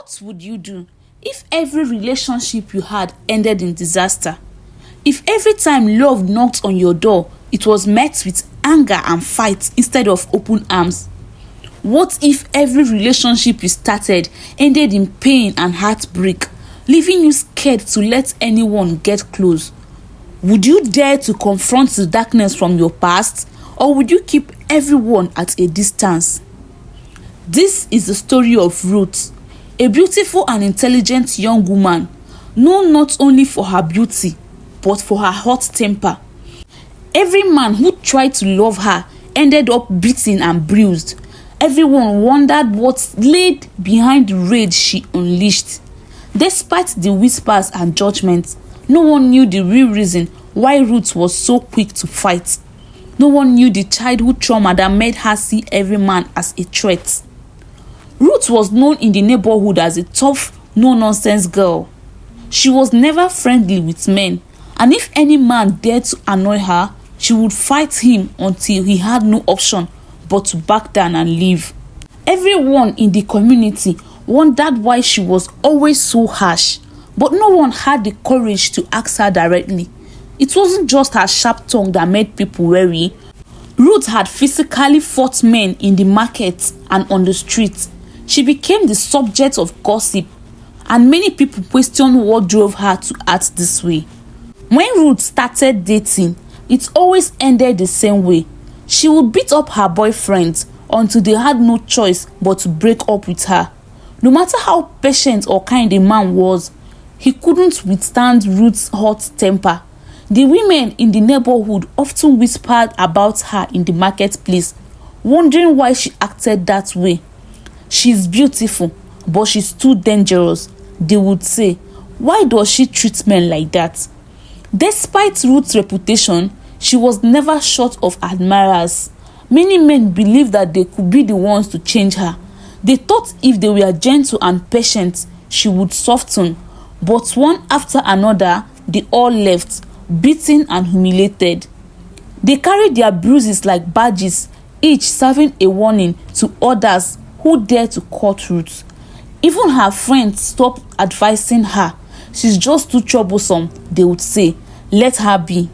What would you do if every relationship you had ended in disaster? If every time love knocked on your door, it was met with anger and fight instead of open arms? What if every relationship you started ended in pain and heartbreak, leaving you scared to let anyone get close? Would you dare to confront the darkness from your past, or would you keep everyone at a distance? This is the story of Ruth, a beautiful and intelligent young woman, known not only for her beauty, but for her hot temper. Every man who tried to love her ended up beaten and bruised. Everyone wondered what lay behind the rage she unleashed. Despite the whispers and judgments, no one knew the real reason why Ruth was so quick to fight. No one knew the childhood trauma that made her see every man as a threat. Ruth was known in the neighborhood as a tough, no-nonsense girl. She was never friendly with men, and if any man dared to annoy her, she would fight him until he had no option but to back down and leave. Everyone in the community wondered why she was always so harsh, but no one had the courage to ask her directly. It wasn't just her sharp tongue that made people wary. Ruth had physically fought men in the market and on the street. She became the subject of gossip, and many people questioned what drove her to act this way. When Ruth started dating, it always ended the same way. She would beat up her boyfriends until they had no choice but to break up with her. No matter how patient or kind a man was, he couldn't withstand Ruth's hot temper. The women in the neighborhood often whispered about her in the marketplace, wondering why she acted that way. "She's beautiful, but she's too dangerous," they would say. "Why does she treat men like that?" Despite Ruth's reputation, she was never short of admirers. Many men believed that they could be the ones to change her. They thought if they were gentle and patient, she would soften. But one after another, they all left, beaten and humiliated. They carried their bruises like badges, each serving a warning to others who dared to cut Ruth. Even her friends stopped advising her. "She's just too troublesome," they would say. "Let her be."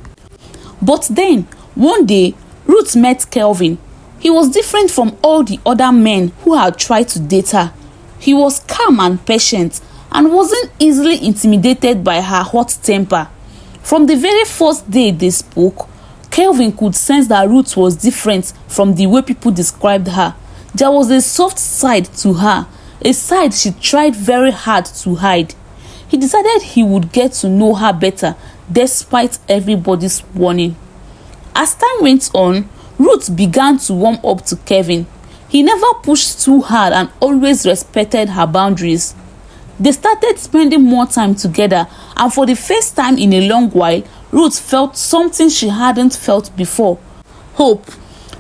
But then, one day, Ruth met Kelvin. He was different from all the other men who had tried to date her. He was calm and patient and wasn't easily intimidated by her hot temper. From the very first day they spoke, Kelvin could sense that Ruth was different from the way people described her. There was a soft side to her, a side she tried very hard to hide. He decided he would get to know her better despite everybody's warning. As time went on, Ruth began to warm up to Kelvin. He never pushed too hard and always respected her boundaries. They started spending more time together, and for the first time in a long while, Ruth felt something she hadn't felt before: hope.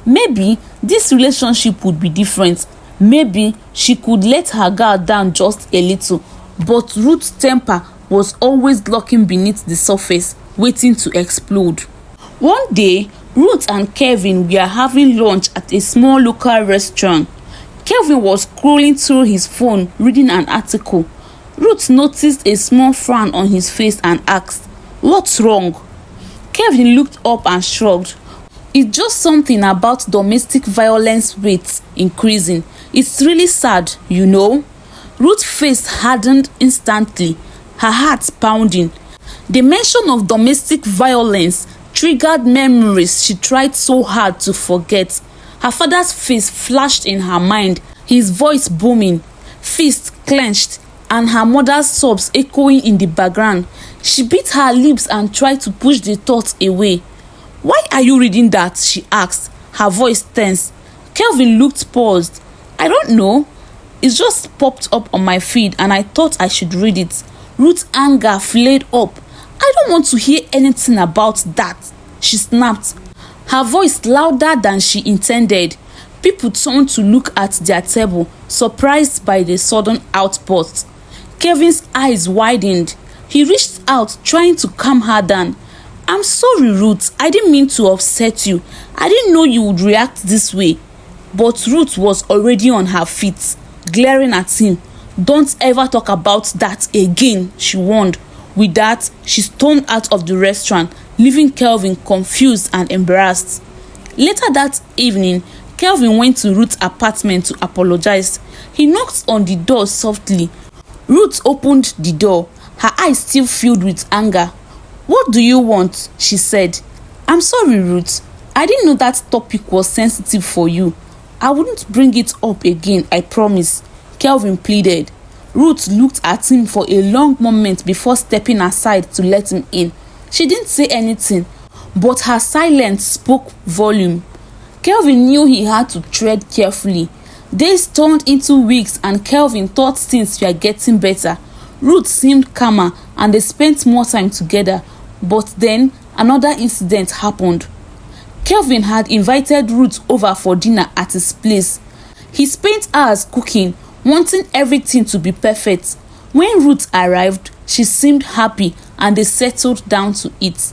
Maybe this relationship would be different. Maybe she could let her guard down just a little. But Ruth's temper was always lurking beneath the surface, waiting to explode. One day, Ruth and Kelvin were having lunch at a small local restaurant. Kelvin was scrolling through his phone, reading an article. Ruth noticed a small frown on his face and asked, "What's wrong?" Kelvin looked up and shrugged. "It's just something about domestic violence rates increasing. It's really sad, you know." Ruth's face hardened instantly, her heart pounding. The mention of domestic violence triggered memories she tried so hard to forget. Her father's face flashed in her mind, his voice booming, fists clenched, and her mother's sobs echoing in the background. She bit her lips and tried to push the thoughts away. "Why are you reading that?" she asked, her voice tense. Kelvin looked paused. "I don't know. It just popped up on my feed and I thought I should read it." Ruth's anger flared up. "I don't want to hear anything about that," she snapped, her voice louder than she intended. People turned to look at their table, surprised by the sudden outburst. Kevin's eyes widened. He reached out, trying to calm her down. "I'm sorry, Ruth. I didn't mean to upset you. I didn't know you would react this way." But Ruth was already on her feet, glaring at him. "Don't ever talk about that again," she warned. With that, she stormed out of the restaurant, leaving Kelvin confused and embarrassed. Later that evening, Kelvin went to Ruth's apartment to apologize. He knocked on the door softly. Ruth opened the door, her eyes still filled with anger. "What do you want?" she said. "I'm sorry, Ruth. I didn't know that topic was sensitive for you. I wouldn't bring it up again, I promise," Kelvin pleaded. Ruth looked at him for a long moment before stepping aside to let him in. She didn't say anything, but her silence spoke volume. Kelvin knew he had to tread carefully. Days turned into weeks and Kelvin thought things were getting better. Ruth seemed calmer and they spent more time together. But then another incident happened. Kelvin had invited Ruth over for dinner at his place. He spent hours cooking, wanting everything to be perfect. When Ruth arrived, she seemed happy and they settled down to eat.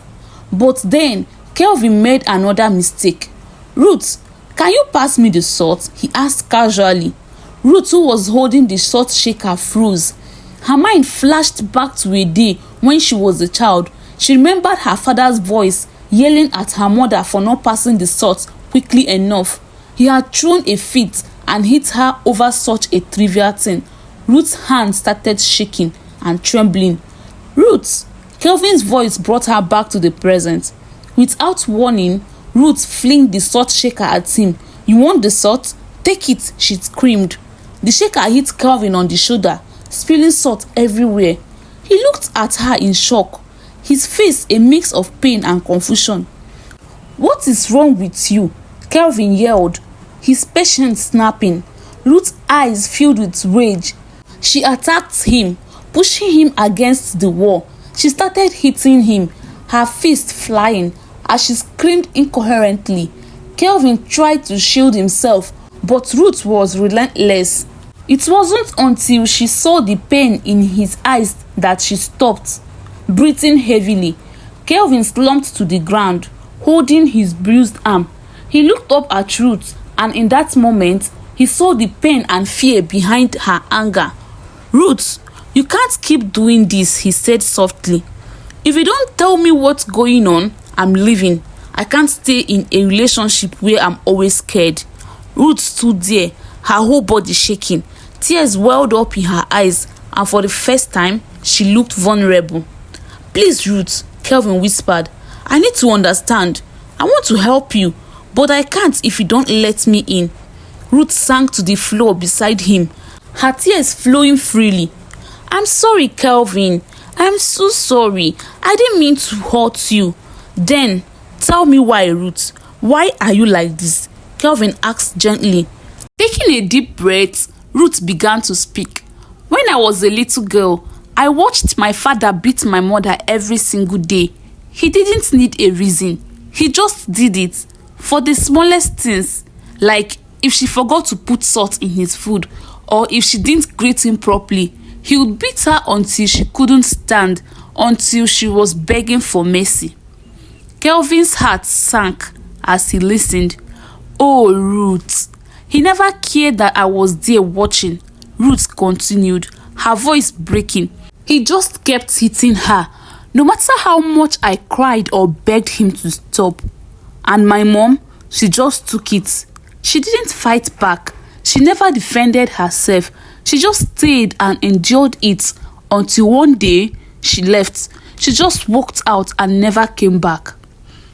But then Kelvin made another mistake. "Ruth, can you pass me the salt?" he asked casually. Ruth, who was holding the salt shaker, froze. Her mind flashed back to a day when she was a child. She remembered her father's voice yelling at her mother for not passing the salt quickly enough. He had thrown a fit and hit her over such a trivial thing. Ruth's hand started shaking and trembling. "Ruth!" Kelvin's voice brought her back to the present. Without warning, Ruth flinged the salt shaker at him. "You want the salt? Take it," she screamed. The shaker hit Kelvin on the shoulder, spilling salt everywhere. He looked at her in shock, his face a mix of pain and confusion. "What is wrong with you?" Kelvin yelled, his patience snapping. Ruth's eyes filled with rage. She attacked him, pushing him against the wall. She started hitting him, her fist flying, as she screamed incoherently. Kelvin tried to shield himself, but Ruth was relentless. It wasn't until she saw the pain in his eyes that she stopped, breathing heavily. Kelvin slumped to the ground, holding his bruised arm. He looked up at Ruth, and in that moment, he saw the pain and fear behind her anger. "Ruth, you can't keep doing this," he said softly. "If you don't tell me what's going on, I'm leaving. I can't stay in a relationship where I'm always scared." Ruth stood there, her whole body shaking. Tears welled up in her eyes, and for the first time, she looked vulnerable. "Please, Ruth," Kelvin whispered. "I need to understand. I want to help you, but I can't if you don't let me in." Ruth sank to the floor beside him, her tears flowing freely. "I'm sorry, Kelvin. I'm so sorry. I didn't mean to hurt you." "Then, tell me why, Ruth. Why are you like this?" Kelvin asked gently. Taking a deep breath, Ruth began to speak. "When I was a little girl, I watched my father beat my mother every single day. He didn't need a reason. He just did it. For the smallest things, like if she forgot to put salt in his food, or if she didn't greet him properly, he would beat her until she couldn't stand, until she was begging for mercy." Kelvin's heart sank as he listened. "Oh, Ruth. He never cared that I was there watching," Ruth continued, her voice breaking. "He just kept hitting her, no matter how much I cried or begged him to stop. And my mom, she just took it. She didn't fight back. She never defended herself. She just stayed and endured it until one day she left. She just walked out and never came back."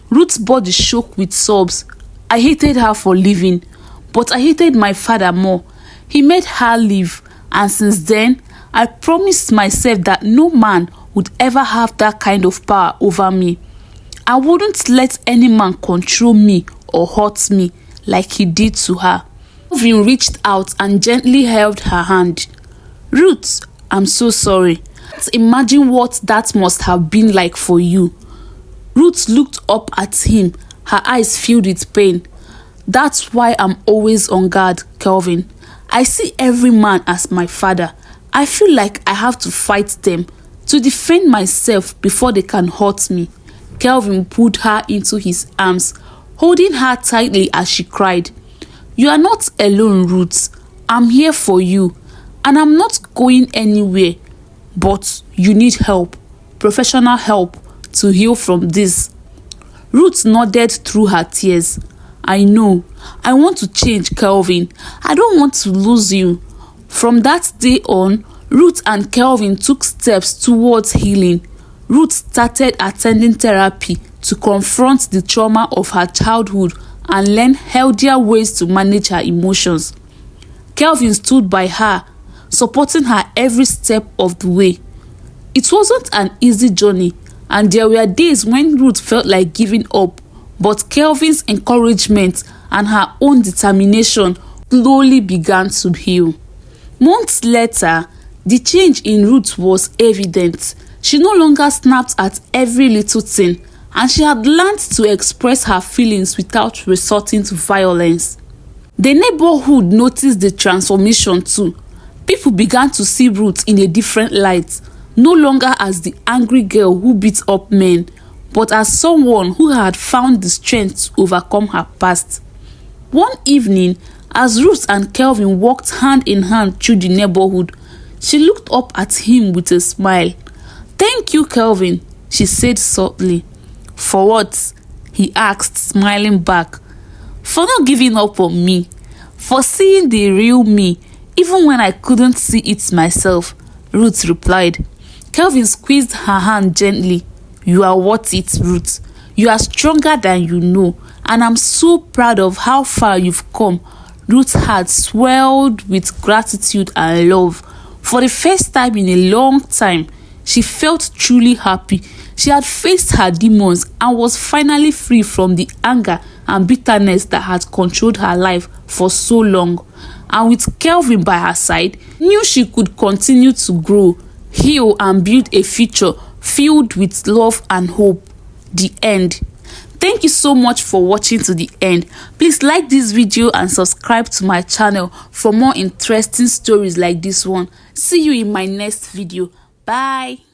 Ruth's body shook with sobs. "I hated her for leaving, but I hated my father more. He made her leave, and since then, I promised myself that no man would ever have that kind of power over me. I wouldn't let any man control me or hurt me like he did to her." Kelvin reached out and gently held her hand. "Ruth, I'm so sorry. Can't imagine what that must have been like for you." Ruth looked up at him, her eyes filled with pain. "That's why I'm always on guard, Kelvin. I see every man as my father. I feel like I have to fight them, to defend myself before they can hurt me." Kelvin pulled her into his arms, holding her tightly as she cried. "You are not alone, Ruth. I'm here for you. and I'm not going anywhere, but you need help, professional help, to heal from this. Ruth nodded through her tears. I know. I want to change, Kelvin. I don't want to lose you. From that day on, Ruth and Kelvin took steps towards healing. Ruth started attending therapy to confront the trauma of her childhood and learn healthier ways to manage her emotions. Kelvin stood by her, supporting her every step of the way. It wasn't an easy journey, and there were days when Ruth felt like giving up, but Kelvin's encouragement and her own determination slowly began to heal. Months later, the change in Ruth was evident. She no longer snapped at every little thing, and she had learned to express her feelings without resorting to violence. The neighborhood noticed the transformation too. People began to see Ruth in a different light, no longer as the angry girl who beat up men, but as someone who had found the strength to overcome her past. One evening, as Ruth and Kelvin walked hand in hand through the neighborhood, she looked up at him with a smile. "Thank you, Kelvin," she said softly. "For what?" he asked, smiling back. "For not giving up on me, for seeing the real me, even when I couldn't see it myself," Ruth replied. Kelvin squeezed her hand gently. "You are worth it, Ruth. You are stronger than you know, and I'm so proud of how far you've come." Ruth's heart swelled with gratitude and love. For the first time in a long time, she felt truly happy. She had faced her demons and was finally free from the anger and bitterness that had controlled her life for so long. And with Kelvin by her side, knew she could continue to grow, heal, and build a future filled with love and hope. The end. Thank you so much for watching to the end. Please like this video and subscribe to my channel for more interesting stories like this one. See you in my next video. Bye.